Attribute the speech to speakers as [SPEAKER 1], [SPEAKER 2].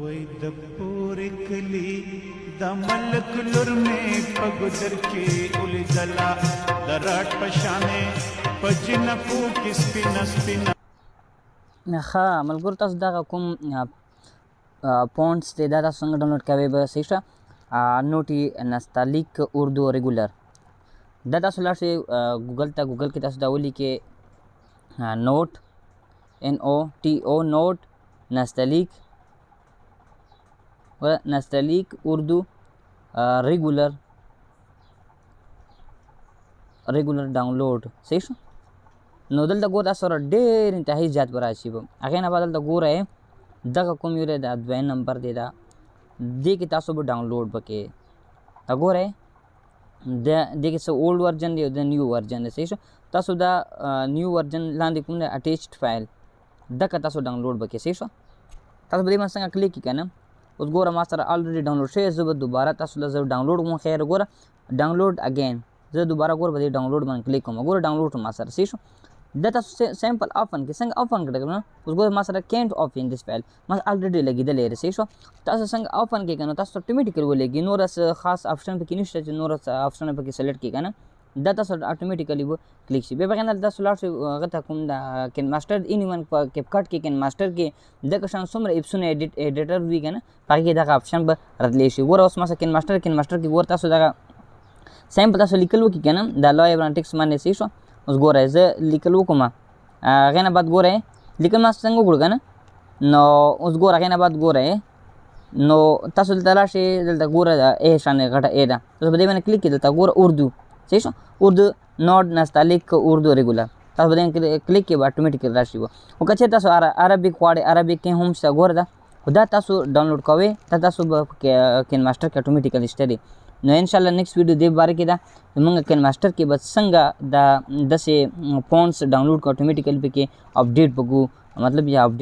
[SPEAKER 1] वही दपूर कली दमलक लुर में पगुदर के उलझला दराट पशाने पजनपू किस्पिना स्पिना
[SPEAKER 2] ښه ملګرو تاسو دغه کوم فونټس دی دا تاسو څنګه ډاونلوډ کوئ به صحیح شه نوټي نستعلیق اردو ریګولر دا تاسو لاړ شئ ګوګل ته ګوګل کې تاسو دا ولیکئ نوټ NOTO نوټ نستعلیق اردو ریګولر ډاونلوډ صحیح شو نو دلته ګوره تاسو سره ډېر انتهایي زیات به راشي به هغې نه به دلته ګورئ دغه کوم یو دی دا دویم نمبر دی دا دې کې تاسو به ډاونلوډ به کوئ دا ګورئ دې کې څه اولډ ورژن دی او د نیو ورژن دی صحیح شو تاسو دا نیو ورژن لاندې کوم دی اټیچډ فایل دغه تاسو ډاونلوډ به کوئ صحیح شو تاسو به دې باندې څنګه کلیک کړئ که نه اوس ګوره ما سره الریډي ډاونلوډ شوی زه به دوباره تاسو له زه ډاونلوډ کوم خیر ګوره ډاونلوډ اګین زه دوباره ګوره به دې ډاونلوډ باندې کلیک کوم ګوره ډاونلوډ ما سره صحیح شو دا تاسو سیمپل اوپن کې څنګه اوپن کړئ نه اوس ګوره ما سره کینټ اوپن دس فایل ما الریډي لګېدلی دی صحیح شو تاسو څنګه اوپن کړئ که نه تاسو اتومیټیکلی ولګي نور خاص آپشن پکې نشته چې نور آپشن پکې سلیکټ کړئ که نه دا تاسو اتومیټیکلی به کلیک شي بیا بغیر نه تاسو لاړ شئ هغه ته کوم دا کینماسټر اینیون په کیپکټ کې کینماسټر کې دغه شان څومره اپسونه ایډیټر وي که نه په هغې کې دغه آپشن به راتلی شي ګوره اوس ما سره کینماسټر کې ګوره تاسو دغه سیمپل تاسو لیکل وکړئ که نه دا لوی برانټکس باندې صحیح شو اوس ګوره زه لیکل وکړم هغې نه بعد ګورئ لیکل ما څنګه وکړو که نه نو اوس ګوره هغې نه بعد ګورئ نو تاسو دلته لاړ شئ دلته ګوره ای شانې غټه ای ده تاسو په دې باندې کلیک کړئ دلته ګوره اردو صحیح شو اردو نوټ نستعلیق اردو ریګولر تاسو په دې کلیک کړئ به اتومیټیکلی راشي به خو که چېرې تاسو عربیک غواړئ عربیک کې هم شته ګوره ده خو دا تاسو ډاونلوډ کوئ دا تاسو به کینماسټر کې اتومیټیکلی شته دی نو انشاءالله نیکسټ ویډیو دې باره کې ده زمونږ کینماسټر کې به څنګه دا داسې فونټس ډاونلوډ کړو اتومیټیکلی پکې اپډیټ وکړو مطلب یا اپډیټ